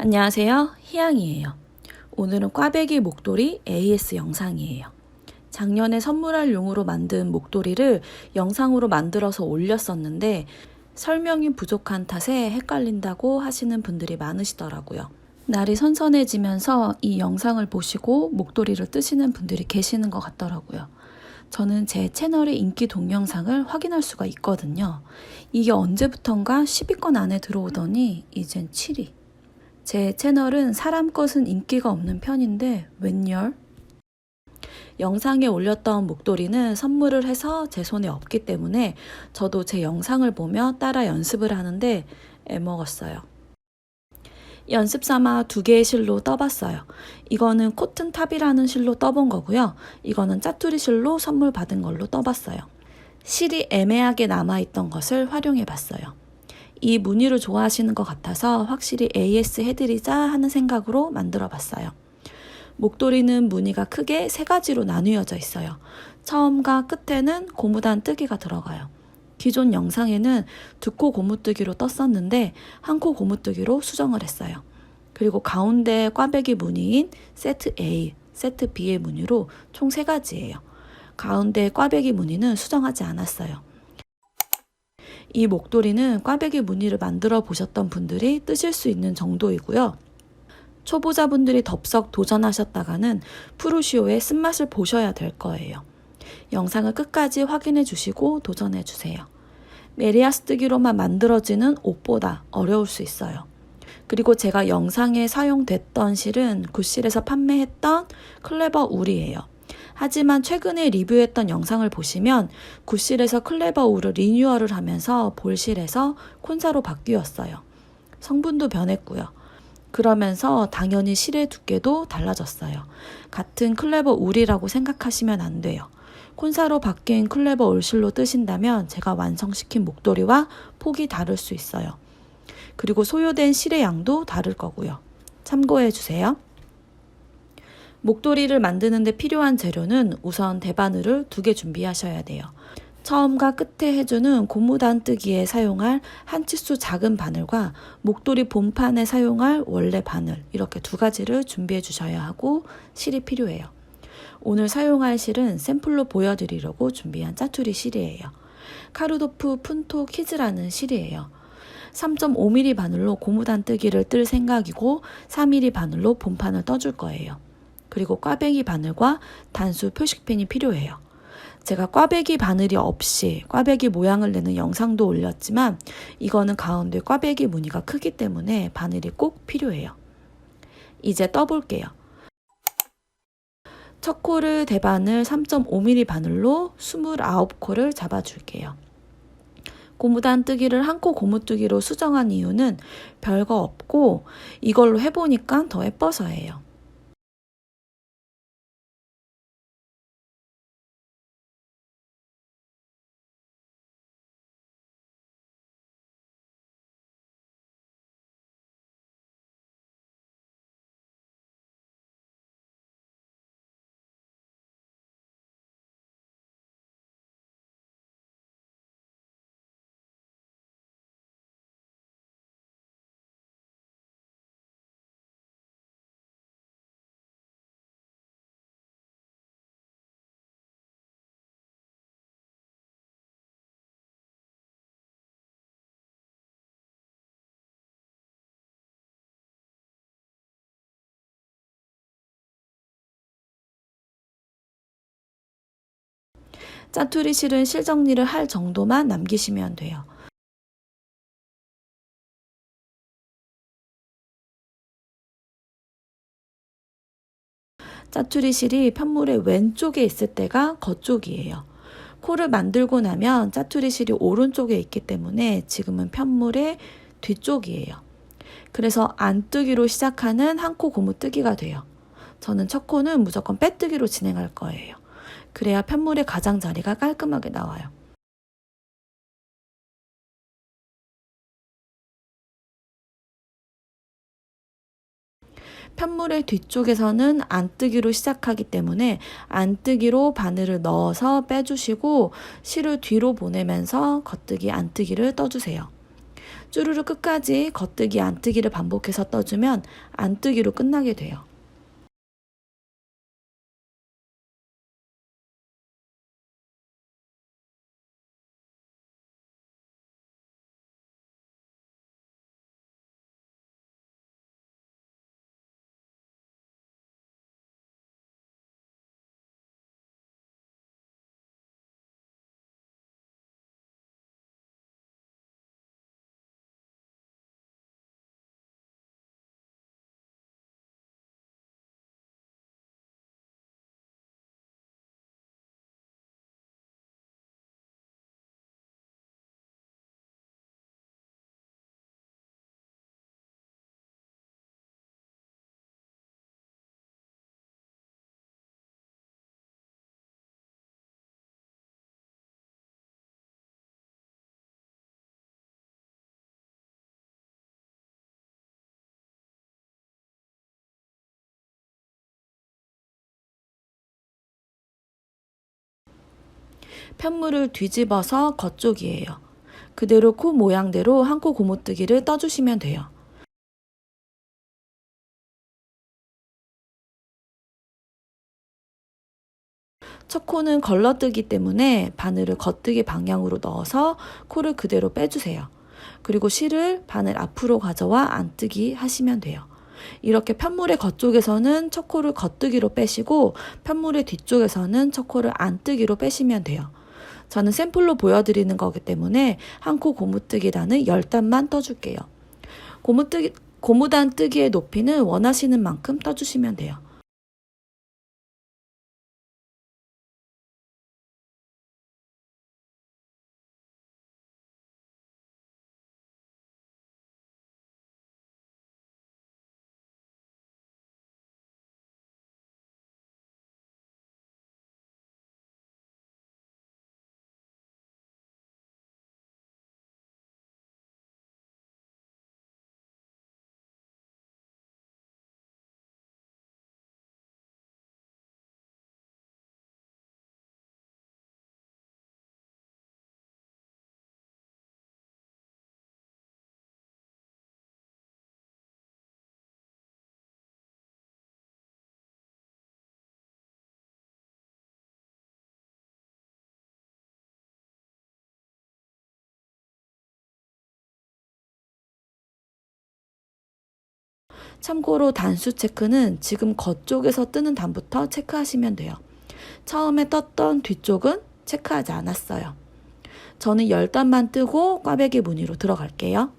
안녕하세요. 희양이에요. 오늘은 꽈배기 목도리 AS 영상이에요. 작년에 선물할 용으로 만든 목도리를 영상으로 만들어서 올렸었는데 설명이 부족한 탓에 헷갈린다고 하시는 분들이 많으시더라고요. 날이 선선해지면서 이 영상을 보시고 목도리를 뜨시는 분들이 계시는 것 같더라고요. 저는 제 채널의 인기 동영상을 확인할 수가 있거든요. 이게 언제부턴가 10위권 안에 들어오더니 이젠 7위. 제 채널은 사람 것은 인기가 없는 편인데 웬열? 영상에 올렸던 목도리는 선물을 해서 제 손에 없기 때문에 저도 제 영상을 보며 따라 연습을 하는데 애먹었어요. 연습 삼아 2개의 실로 떠봤어요. 이거는 코튼탑이라는 실로 떠본 거고요. 이거는 짜투리 실로 선물 받은 걸로 떠봤어요. 실이 애매하게 남아있던 것을 활용해 봤어요. 이 무늬를 좋아하시는 것 같아서 확실히 AS 해드리자 하는 생각으로 만들어 봤어요. 목도리는 무늬가 크게 3가지로 나뉘어져 있어요. 처음과 끝에는 고무단 뜨기가 들어가요. 기존 영상에는 2코 고무뜨기로 떴었는데 1코 고무뜨기로 수정을 했어요. 그리고 가운데 꽈배기 무늬인 세트 A, 세트 B의 무늬로 총 3가지예요. 가운데 꽈배기 무늬는 수정하지 않았어요. 이 목도리는 꽈배기 무늬를 만들어 보셨던 분들이 뜨실 수 있는 정도이고요. 초보자분들이 덥석 도전하셨다가는 프루시오의 쓴맛을 보셔야 될 거예요. 영상을 끝까지 확인해 주시고 도전해 주세요. 메리아스 뜨기로만 만들어지는 옷보다 어려울 수 있어요. 그리고 제가 영상에 사용됐던 실은 굿실에서 판매했던 클레버 울이에요. 하지만 최근에 리뷰했던 영상을 보시면 굿실에서 클레버 울을 리뉴얼을 하면서 볼실에서 콘사로 바뀌었어요. 성분도 변했고요. 그러면서 당연히 실의 두께도 달라졌어요. 같은 클레버 울이라고 생각하시면 안 돼요. 콘사로 바뀐 클레버 울실로 뜨신다면 제가 완성시킨 목도리와 폭이 다를 수 있어요. 그리고 소요된 실의 양도 다를 거고요. 참고해 주세요. 목도리를 만드는 데 필요한 재료는 우선 대바늘을 2개 준비하셔야 돼요. 처음과 끝에 해주는 고무단 뜨기에 사용할 한 치수 작은 바늘과 목도리 본판에 사용할 원래 바늘, 이렇게 2가지를 준비해 주셔야 하고 실이 필요해요. 오늘 사용할 실은 샘플로 보여드리려고 준비한 짜투리 실이에요. 카르도프 푼토 키즈라는 실이에요. 3.5mm 바늘로 고무단 뜨기를 뜰 생각이고 4mm 바늘로 본판을 떠줄 거예요. 그리고 꽈배기 바늘과 단수 표식펜이 필요해요. 제가 꽈배기 바늘이 없이 꽈배기 모양을 내는 영상도 올렸지만 이거는 가운데 꽈배기 무늬가 크기 때문에 바늘이 꼭 필요해요. 이제 떠볼게요. 첫 코를 대바늘 3.5mm 바늘로 29코를 잡아줄게요. 고무단 뜨기를 1코 고무뜨기로 수정한 이유는 별거 없고 이걸로 해보니까 더 예뻐서예요. 짜투리 실은 실 정리를 할 정도만 남기시면 돼요. 짜투리 실이 편물의 왼쪽에 있을 때가 겉쪽이에요. 코를 만들고 나면 짜투리 실이 오른쪽에 있기 때문에 지금은 편물의 뒤쪽이에요. 그래서 안뜨기로 시작하는 1코 고무뜨기가 돼요. 저는 첫 코는 무조건 빼뜨기로 진행할 거예요. 그래야 편물의 가장자리가 깔끔하게 나와요. 편물의 뒤쪽에서는 안뜨기로 시작하기 때문에 안뜨기로 바늘을 넣어서 빼주시고 실을 뒤로 보내면서 겉뜨기 안뜨기를 떠주세요. 쭈루루 끝까지 겉뜨기 안뜨기를 반복해서 떠주면 안뜨기로 끝나게 돼요. 편물을 뒤집어서 겉쪽이에요. 그대로 코 모양대로 한 코 고무뜨기를 떠주시면 돼요. 첫 코는 걸러뜨기 때문에 바늘을 겉뜨기 방향으로 넣어서 코를 그대로 빼주세요. 그리고 실을 바늘 앞으로 가져와 안뜨기 하시면 돼요. 이렇게 편물의 겉쪽에서는 첫 코를 겉뜨기로 빼시고 편물의 뒤쪽에서는 첫 코를 안뜨기로 빼시면 돼요. 저는 샘플로 보여드리는 거기 때문에 한 코 고무뜨기단을 10단만 떠줄게요. 고무단 뜨기의 높이는 원하시는 만큼 떠주시면 돼요. 참고로 단수 체크는 지금 겉쪽에서 뜨는 단부터 체크하시면 돼요. 처음에 떴던 뒤쪽은 체크하지 않았어요. 저는 10단만 뜨고 꽈배기 무늬로 들어갈게요.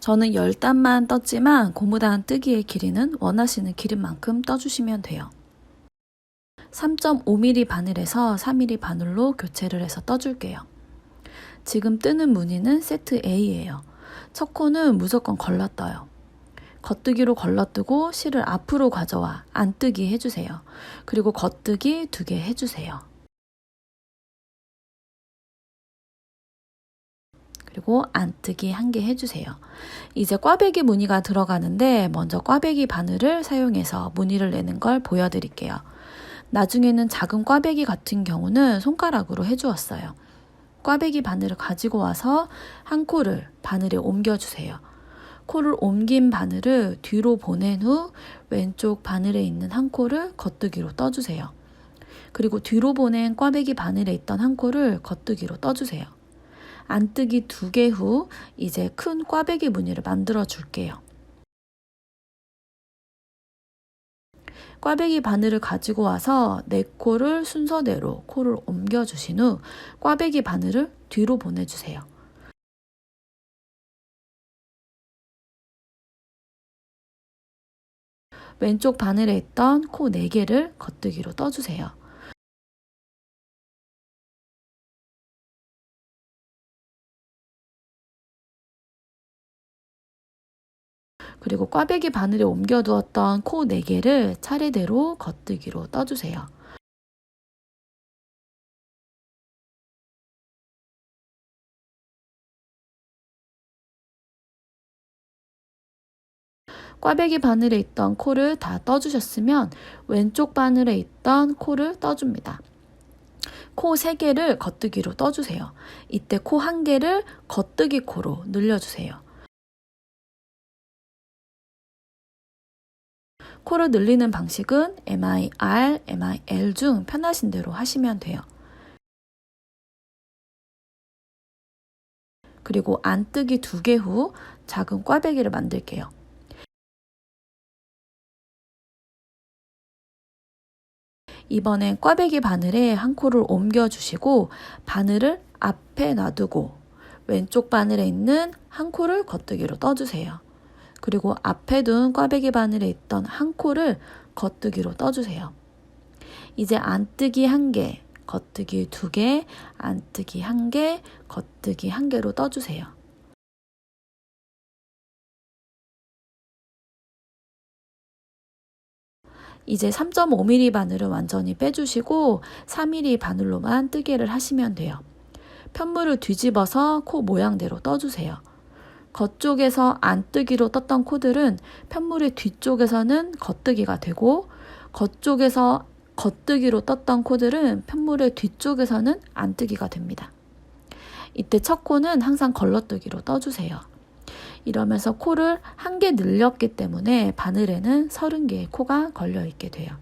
저는 10단만 떴지만 고무단 뜨기의 길이는 원하시는 길이만큼 떠주시면 돼요. 3.5mm 바늘에서 4mm 바늘로 교체를 해서 떠줄게요. 지금 뜨는 무늬는 세트 A예요. 첫 코는 무조건 걸러떠요. 겉뜨기로 걸러뜨고 실을 앞으로 가져와 안뜨기 해주세요. 그리고 겉뜨기 2개 해주세요. 그리고 안뜨기 1개 해주세요. 이제 꽈배기 무늬가 들어가는데 먼저 꽈배기 바늘을 사용해서 무늬를 내는 걸 보여드릴게요. 나중에는 작은 꽈배기 같은 경우는 손가락으로 해주었어요. 꽈배기 바늘을 가지고 와서 한 코를 바늘에 옮겨주세요. 코를 옮긴 바늘을 뒤로 보낸 후 왼쪽 바늘에 있는 한 코를 겉뜨기로 떠주세요. 그리고 뒤로 보낸 꽈배기 바늘에 있던 한 코를 겉뜨기로 떠주세요. 안뜨기 2개 후 이제 큰 꽈배기 무늬를 만들어 줄게요. 꽈배기 바늘을 가지고 와서 4코를 순서대로 코를 옮겨주신 후 꽈배기 바늘을 뒤로 보내주세요. 왼쪽 바늘에 있던 코 4개를 겉뜨기로 떠주세요. 그리고 꽈배기 바늘에 옮겨두었던 코 4개를 차례대로 겉뜨기로 떠주세요. 꽈배기 바늘에 있던 코를 다 떠주셨으면 왼쪽 바늘에 있던 코를 떠줍니다. 코 3개를 겉뜨기로 떠주세요. 이때 코 1개를 겉뜨기 코로 늘려주세요. 코를 늘리는 방식은 MIR, MIL 중 편하신 대로 하시면 돼요. 그리고 안뜨기 2개 후 작은 꽈배기를 만들게요. 이번엔 꽈배기 바늘에 한 코를 옮겨주시고 바늘을 앞에 놔두고 왼쪽 바늘에 있는 한 코를 겉뜨기로 떠주세요. 그리고 앞에 둔 꽈배기 바늘에 있던 한 코를 겉뜨기로 떠주세요. 이제 안뜨기 1개, 겉뜨기 2개, 안뜨기 1개, 겉뜨기 1개로 떠주세요. 이제 3.5mm 바늘을 완전히 빼주시고 4mm 바늘로만 뜨개를 하시면 돼요. 편물을 뒤집어서 코 모양대로 떠주세요. 겉쪽에서 안뜨기로 떴던 코들은 편물의 뒤쪽에서는 겉뜨기가 되고 겉쪽에서 겉뜨기로 떴던 코들은 편물의 뒤쪽에서는 안뜨기가 됩니다. 이때 첫 코는 항상 걸러뜨기로 떠주세요. 이러면서 코를 1개 늘렸기 때문에 바늘에는 30개의 코가 걸려 있게 돼요.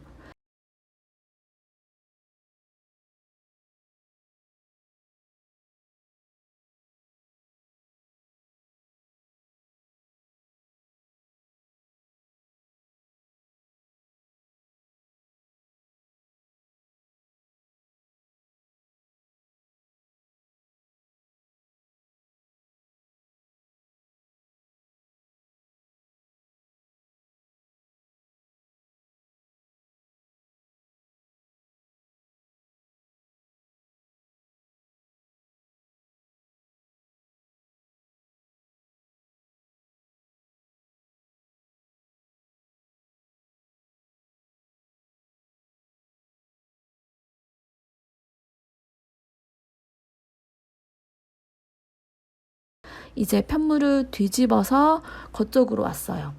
이제 편물을 뒤집어서 겉쪽으로 왔어요.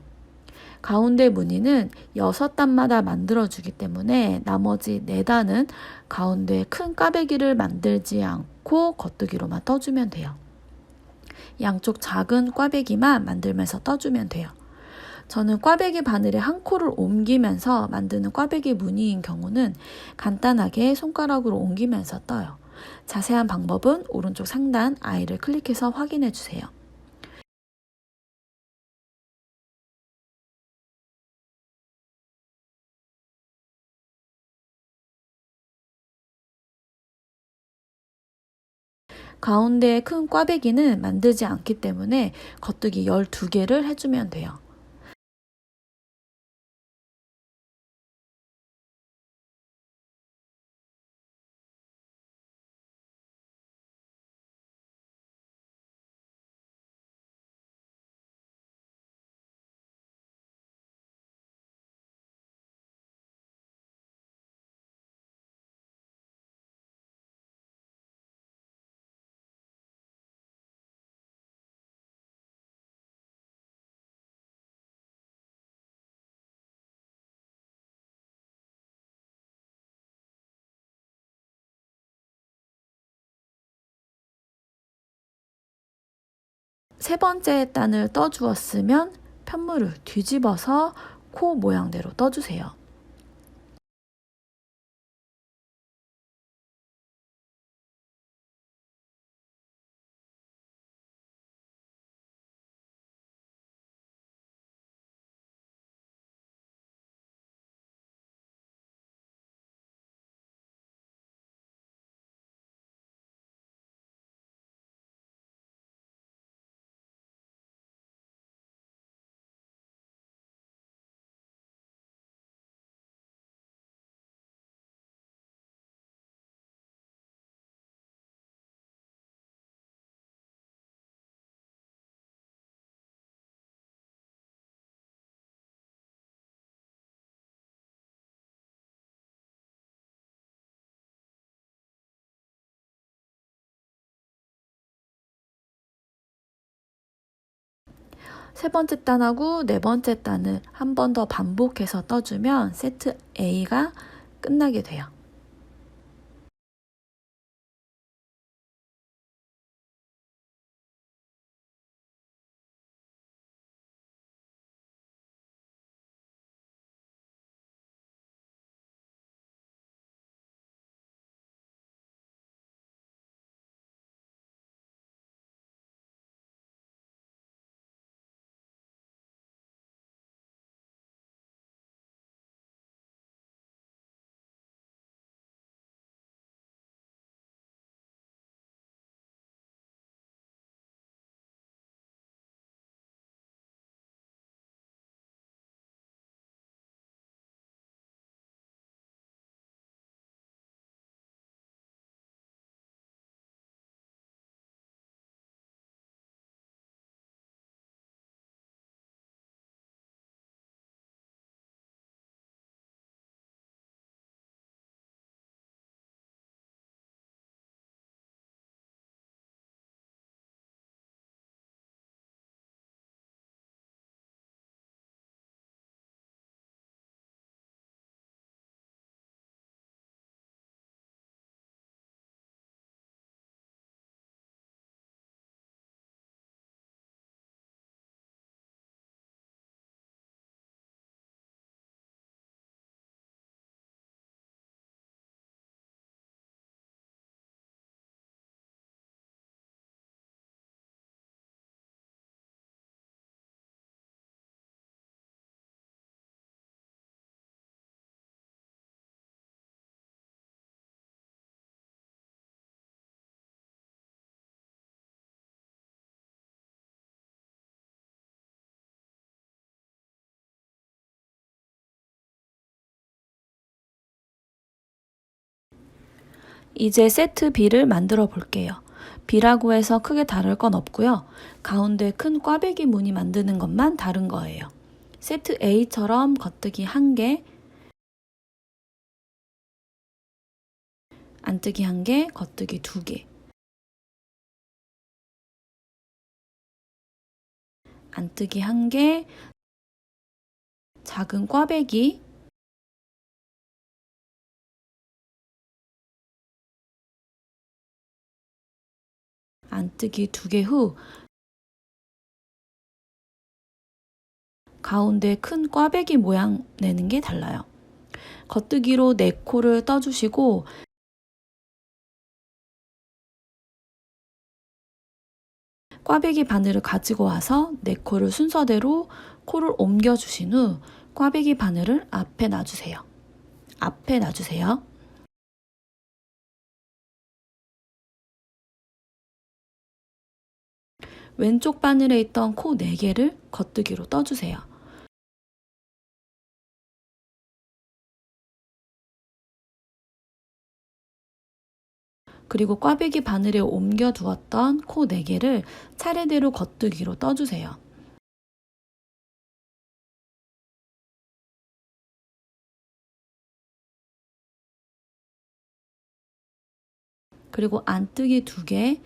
가운데 무늬는 6단마다 만들어주기 때문에 나머지 4단은 가운데 큰 꽈배기를 만들지 않고 겉뜨기로만 떠주면 돼요. 양쪽 작은 꽈배기만 만들면서 떠주면 돼요. 저는 꽈배기 바늘에 한 코를 옮기면서 만드는 꽈배기 무늬인 경우는 간단하게 손가락으로 옮기면서 떠요. 자세한 방법은 오른쪽 상단 아이를 클릭해서 확인해 주세요. 가운데에 큰 꽈배기는 만들지 않기 때문에 겉뜨기 12개를 해주면 돼요. 세 번째 단을 떠주었으면 편물을 뒤집어서 코 모양대로 떠주세요. 세 번째 단하고 네 번째 단을 한 번 더 반복해서 떠주면 세트 A가 끝나게 돼요. 이제 세트 B를 만들어 볼게요. B라고 해서 크게 다를 건 없고요. 가운데 큰 꽈배기 무늬 만드는 것만 다른 거예요. 세트 A처럼 겉뜨기 1개, 안뜨기 1개, 겉뜨기 2개, 안뜨기 1개, 작은 꽈배기, 안뜨기 2개 후 가운데 큰 꽈배기 모양 내는 게 달라요. 겉뜨기로 4코를 떠주시고 꽈배기 바늘을 가지고 와서 4코를 순서대로 코를 옮겨주신 후 꽈배기 바늘을 앞에 놔주세요. 앞에 놔주세요. 왼쪽 바늘에 있던 코 4개를 겉뜨기로 떠주세요. 그리고 꽈배기 바늘에 옮겨 두었던 코 4개를 차례대로 겉뜨기로 떠주세요. 그리고 안뜨기 2개,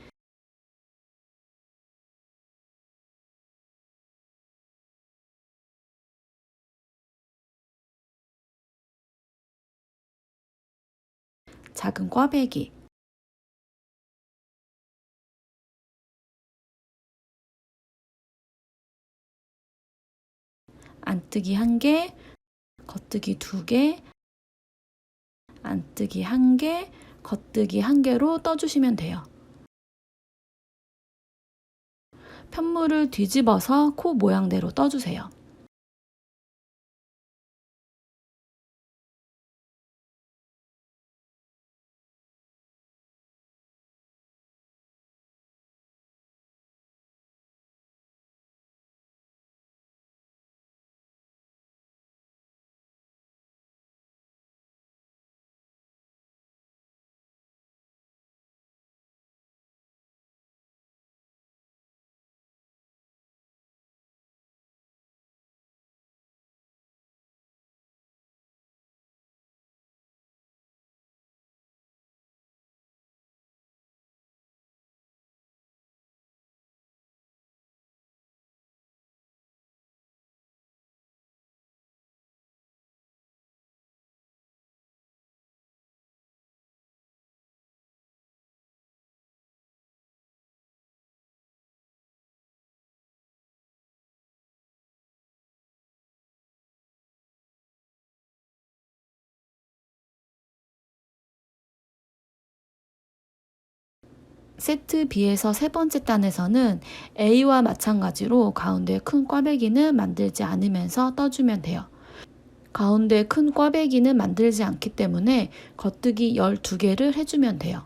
작은 꽈배기, 안뜨기 1개, 겉뜨기 2개, 안뜨기 1개, 겉뜨기 1개로 떠주시면 돼요. 편물을 뒤집어서 코 모양대로 떠주세요. 세트 B에서 3번째 단에서는 A와 마찬가지로 가운데 큰 꽈배기는 만들지 않으면서 떠주면 돼요. 가운데 큰 꽈배기는 만들지 않기 때문에 겉뜨기 12개를 해주면 돼요.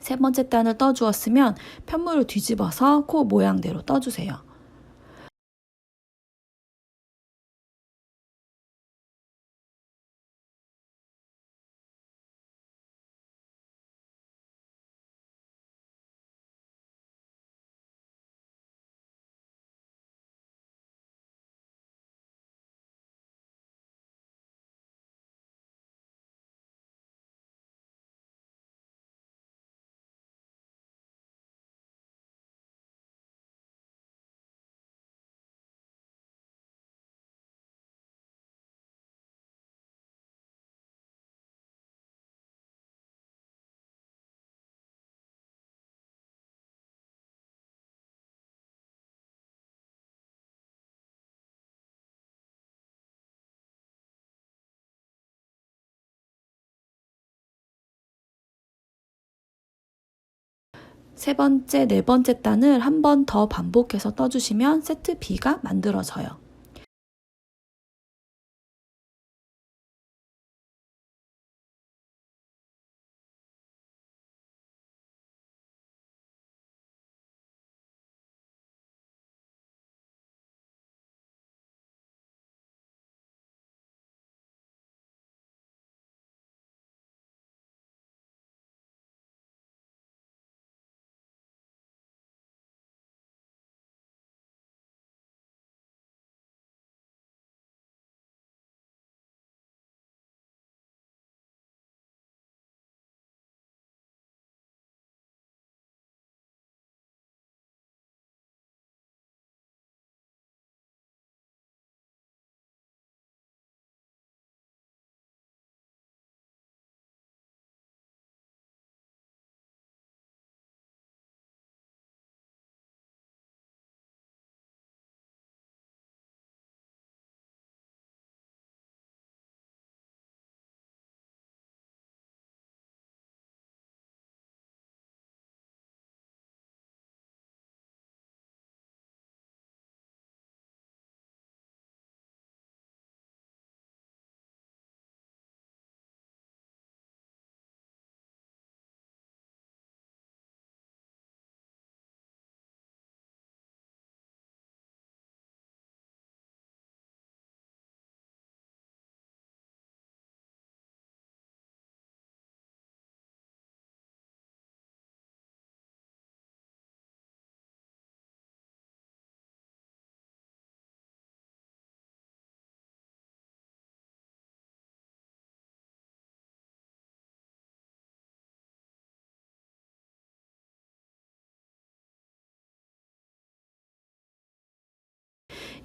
세 번째 단을 떠주었으면 편물을 뒤집어서 코 모양대로 떠주세요. 세 번째, 네 번째 단을 한 번 더 반복해서 떠주시면 세트 B가 만들어져요.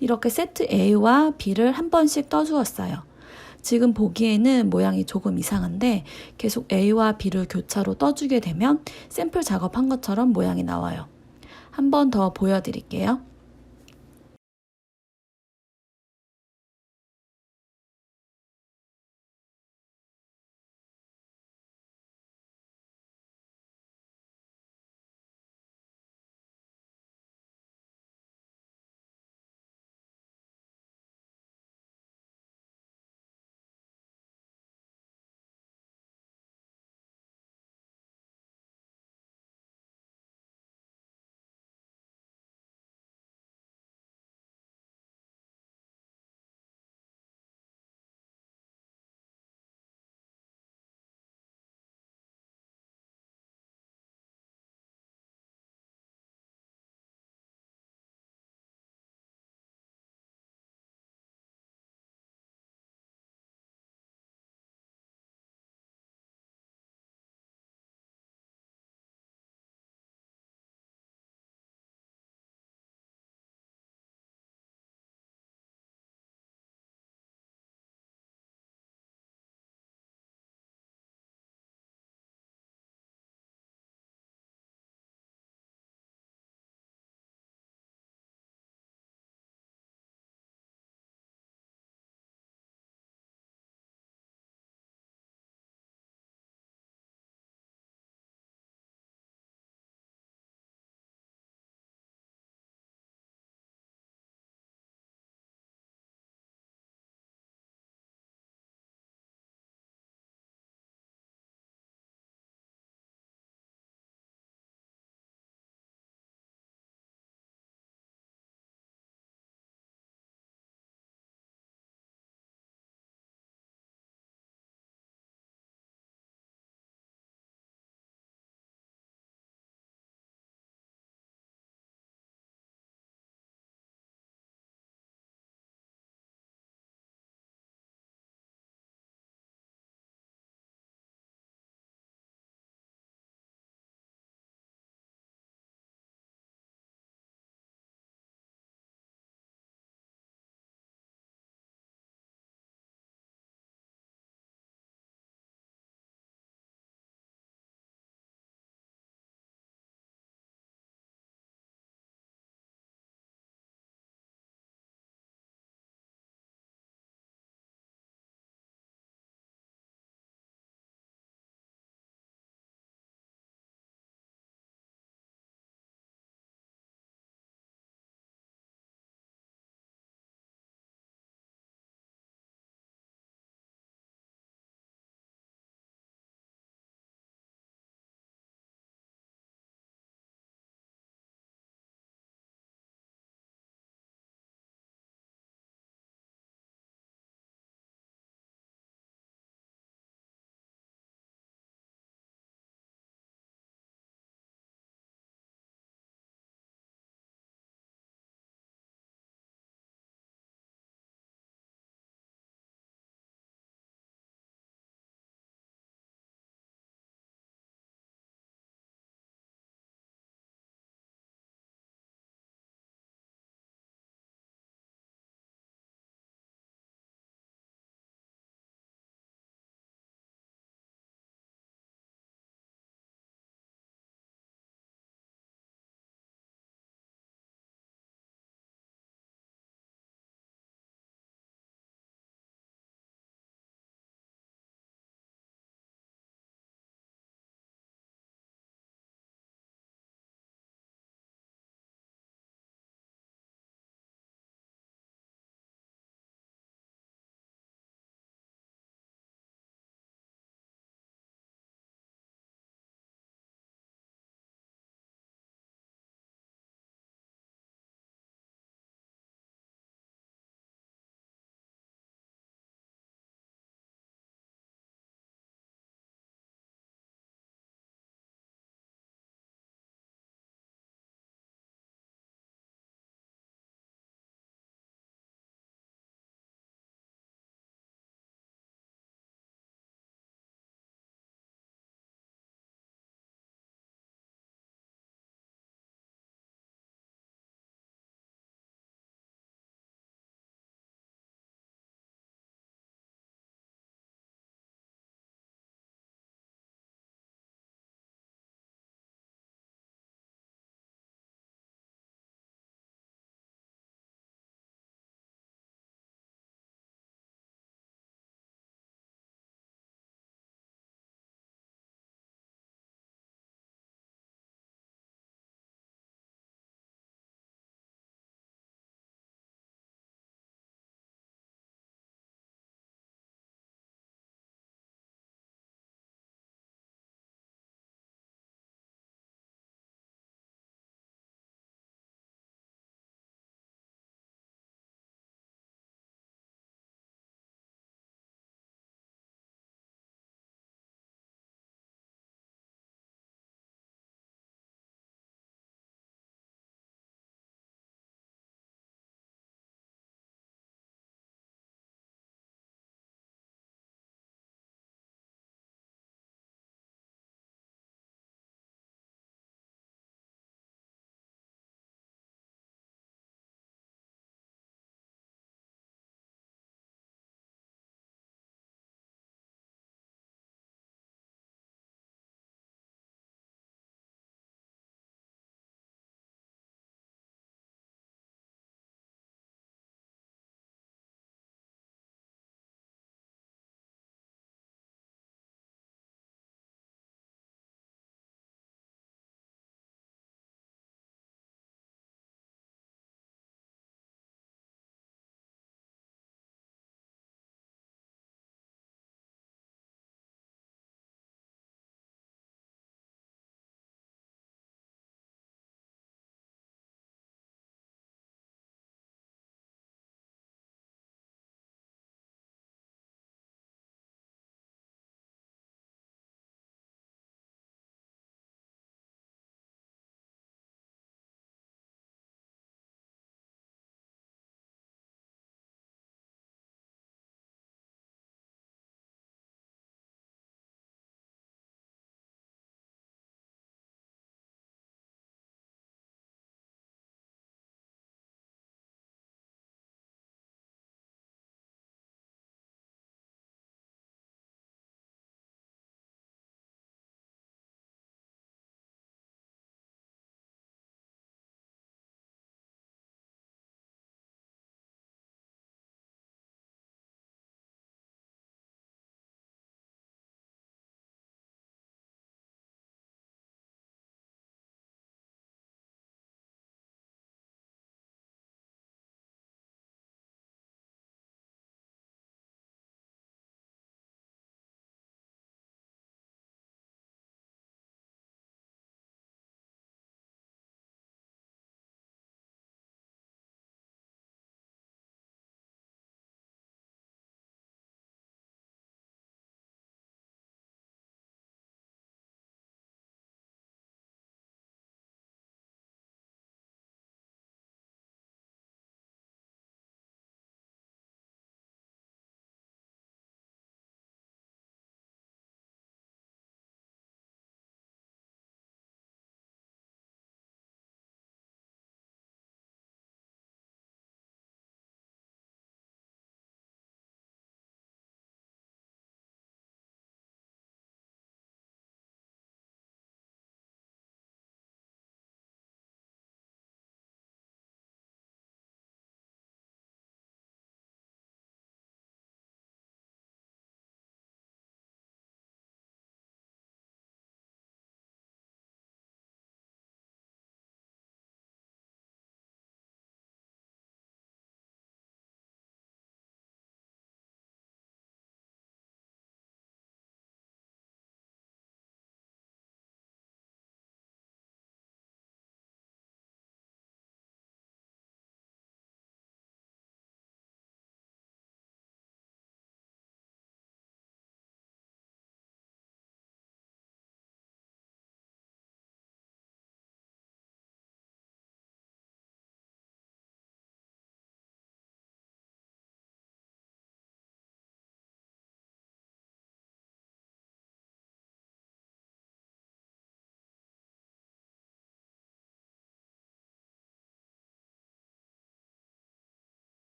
이렇게 세트 A와 B를 한 번씩 떠주었어요. 지금 보기에는 모양이 조금 이상한데 계속 A와 B를 교차로 떠주게 되면 샘플 작업한 것처럼 모양이 나와요. 한 번 더 보여드릴게요.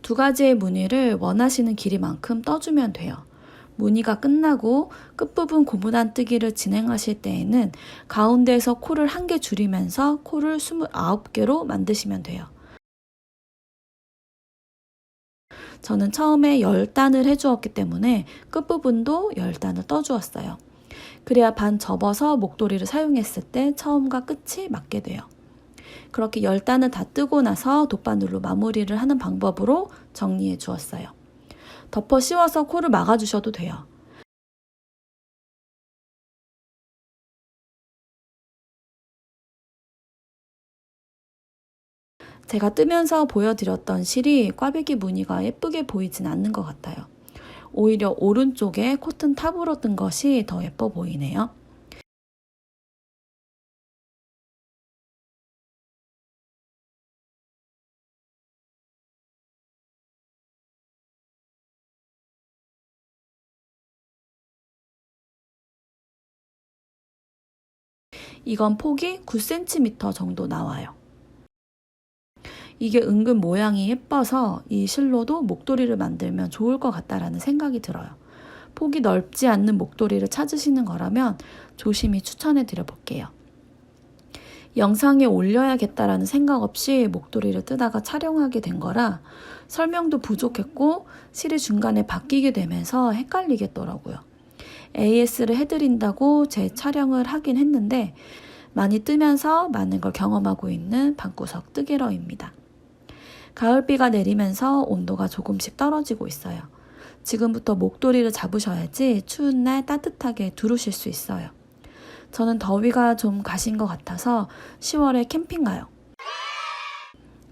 두 가지의 무늬를 원하시는 길이만큼 떠주면 돼요. 무늬가 끝나고 끝부분 고무단뜨기를 진행하실 때에는 가운데에서 코를 1개 줄이면서 코를 29개로 만드시면 돼요. 저는 처음에 10단을 해주었기 때문에 끝부분도 10단을 떠주었어요. 그래야 반 접어서 목도리를 사용했을 때 처음과 끝이 맞게 돼요. 그렇게 10단을 다 뜨고 나서 돗바늘로 마무리를 하는 방법으로 정리해 주었어요. 덮어 씌워서 코를 막아주셔도 돼요. 제가 뜨면서 보여드렸던 실이 꽈배기 무늬가 예쁘게 보이진 않는 것 같아요. 오히려 오른쪽에 코튼 탑으로 뜬 것이 더 예뻐 보이네요. 이건 폭이 9cm 정도 나와요. 이게 은근 모양이 예뻐서 이 실로도 목도리를 만들면 좋을 것 같다라는 생각이 들어요. 폭이 넓지 않는 목도리를 찾으시는 거라면 조심히 추천해 드려 볼게요. 영상에 올려야겠다라는 생각 없이 목도리를 뜨다가 촬영하게 된 거라 설명도 부족했고 실이 중간에 바뀌게 되면서 헷갈리겠더라고요. AS를 해드린다고 제 촬영을 하긴 했는데 많이 뜨면서 많은 걸 경험하고 있는 방구석 뜨개러입니다. 가을비가 내리면서 온도가 조금씩 떨어지고 있어요. 지금부터 목도리를 잡으셔야지 추운 날 따뜻하게 두르실 수 있어요. 저는 더위가 좀 가신 것 같아서 10월에 캠핑 가요.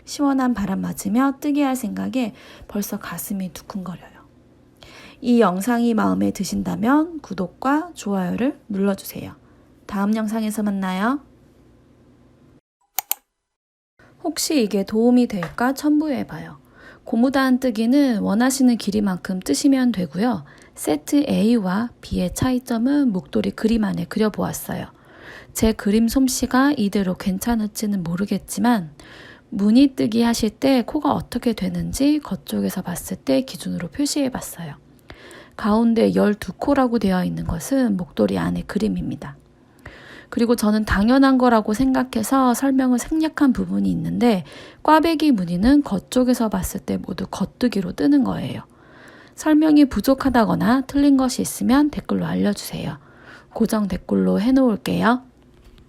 시원한 바람 맞으며 뜨게 할 생각에 벌써 가슴이 두근거려요. 이 영상이 마음에 드신다면 구독과 좋아요를 눌러주세요. 다음 영상에서 만나요. 혹시 이게 도움이 될까 첨부해봐요. 고무단뜨기는 원하시는 길이만큼 뜨시면 되고요. 세트 A와 B의 차이점은 목도리 그림 안에 그려보았어요. 제 그림 솜씨가 이대로 괜찮을지는 모르겠지만 무늬 뜨기 하실 때 코가 어떻게 되는지 겉쪽에서 봤을 때 기준으로 표시해봤어요. 가운데 12코라고 되어 있는 것은 목도리 안의 그림입니다. 그리고 저는 당연한 거라고 생각해서 설명을 생략한 부분이 있는데 꽈배기 무늬는 겉쪽에서 봤을 때 모두 겉뜨기로 뜨는 거예요. 설명이 부족하다거나 틀린 것이 있으면 댓글로 알려주세요. 고정 댓글로 해놓을게요.